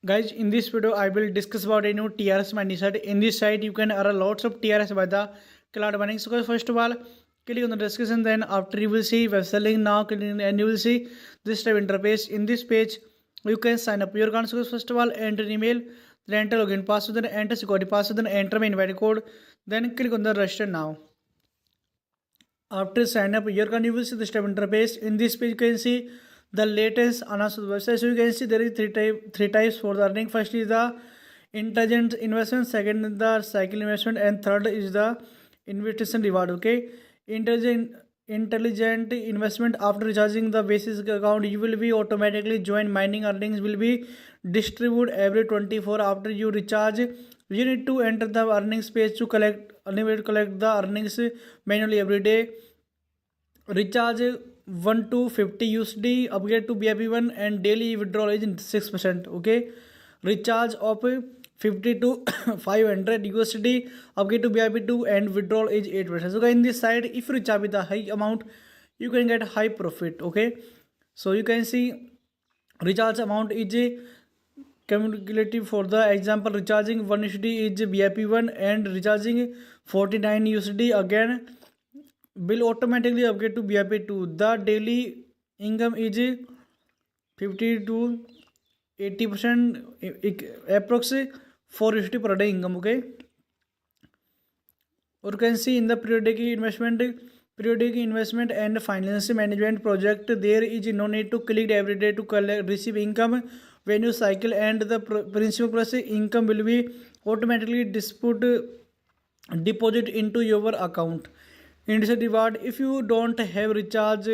Guys, in this video I will discuss about a new TRS mining site. In this site you can earn lots of TRS by the cloud mining. So guys, first of all, click on the description, then after you will see website link. Now click and you will see this type interface. In this page you can sign up your account. So guys, first of all, enter email, then enter login password, then enter security password, then enter my invite code, then click on the register now. After sign up your account, you will see this type interface. In this page you can see the latest announced website. So you can see there is three types for the earning. First is the intelligent investment, second is the cycle investment, and third is the invitation reward. Okay, intelligent investment, after recharging the basic account you will be automatically join mining. Earnings will be distributed every 24 after you recharge. You need to enter the earnings page to collect the earnings manually every day. Recharge 1 to 50 USD, upgrade to VIP1, and daily withdrawal is 6%. Okay, recharge of 50 to 500 USD, upgrade to VIP2, and withdrawal is 8%. So in this side, if you recharge with a high amount, you can get high profit. Okay, so you can see recharge amount is cumulative. For the example, recharging 1 USD is VIP1 and recharging 49 USD again will automatically upgrade to BIP2. The daily income is 50 to 80%, approx 450 per day income. Okay, or you can see in the periodic investment and finance management project, there is no need to click every day to receive income. When you cycle and the principal plus income will be automatically deposit into your account. Instant reward, if you don't have recharge,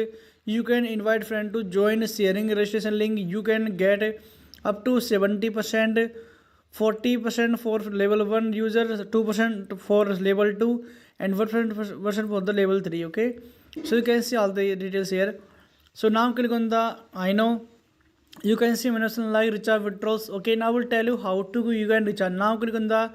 you can invite friend to join, sharing registration link. You can get up to 70%, 40% for level 1 user, 2% for level 2, and 1% for the level 3. Okay, so you can see all the details here. So now click on the I know. You can see mention like recharge withdrawals. Okay, now I will tell you how to you can recharge. Now click on the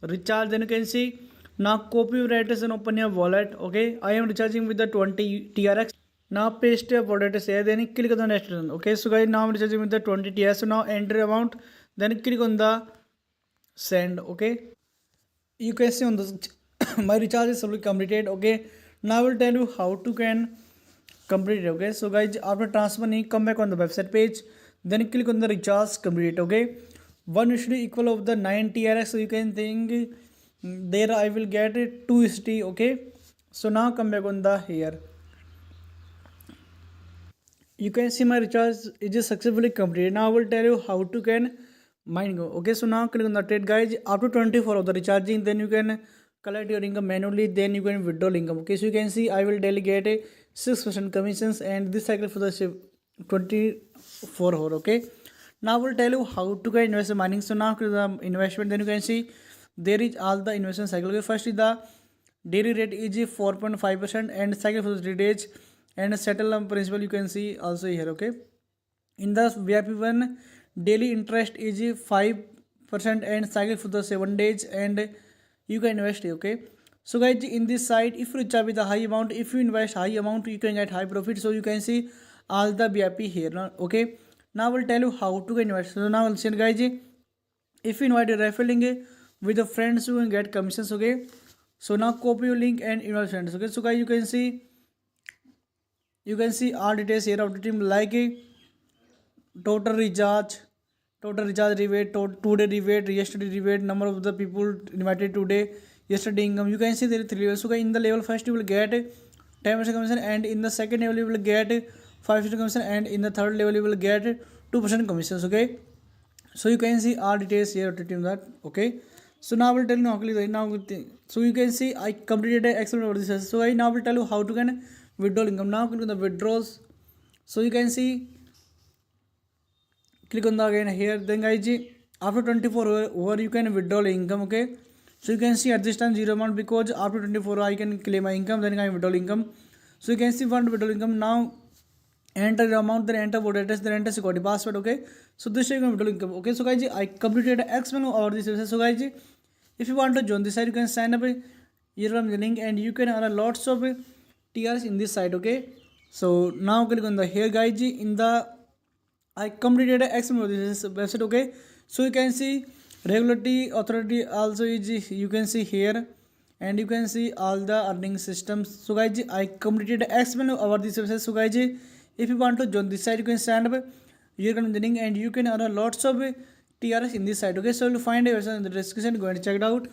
recharge, then you can see now copy your address and open your wallet. Okay, I am recharging with the 20 TRX. Now paste your wallet here, then click on the next one. Okay, so guys, now I'm recharging with the 20 TRX. So now enter amount, then click on the send. Okay, you can see on the my recharge is fully completed. Okay, now I will tell you how to can complete it. Okay, so guys, after transfer come back on the website page, then click on the recharge complete. Okay, 1 USD equal of the 9 TRX. So you can think there I will get it 2 USD. Okay, so now come back on the here. You can see my recharge is successfully completed. Now I will tell you how to can mine go. Okay, so now click on the trade, guys. After 24 of the recharging, then you can collect your income manually, then you can withdraw income. Okay, so you can see I will delegate 6% commissions, and this cycle for the 24 hour. Okay, now I will tell you how to get investment mining. So now click the investment, then you can see there is all the investment cycle. Okay, first is the daily rate is 4.5%, and cycle for the 3 days, and settle principal you can see also here. Okay, in the VIP1 daily interest is 5%, and cycle for the 7 days, and you can invest. Okay, so guys, in this site, if you recharge with a high amount, if you invest high amount, you can get high profit. So you can see all the VIP here now. Okay, now I will tell you how to invest. So now listen guys, if you invite a referral link with the friends, you can get commissions. Okay, so now copy your link and invite friends. Okay, so guys, you can see all details here of the team, like total recharge rebate, today rebate, yesterday rebate, number of the people invited today, yesterday income. You can see there are 3 levels. So in the level first you will get 10% commission, and in the second level you will get 5% commission, and in the third level you will get 2% commissions. Okay, so you can see all details here of the team that. Okay, so now I will tell you now. So you can see I completed an excellent over this. So I now will tell you how to can withdraw income. Now click on the withdrawals. So you can see click on the again here, then guys, after 24 hour you can withdraw income. Okay, so you can see at this time 0 amount, because after 24 I can claim my income, then I withdraw income. So you can see one withdraw income. Now enter the amount, then enter voter address, then enter security password. Okay, so this is withdraw income. Okay, so guys, I completed X menu over this website. So guys, if you want to join this site, you can sign up here from the link, and you can earn lots of TRs in this site. Okay, so now click on the here guys, in the I completed X of this website. Okay, so you can see regulatory authority also is, you can see here, and you can see all the earning systems. So guys, I completed X over this website. So guys, if you want to join this site, you can stand up your link and you can earn lots of TRS in this site. Okay, so you'll find a version in the description. Go and check it out.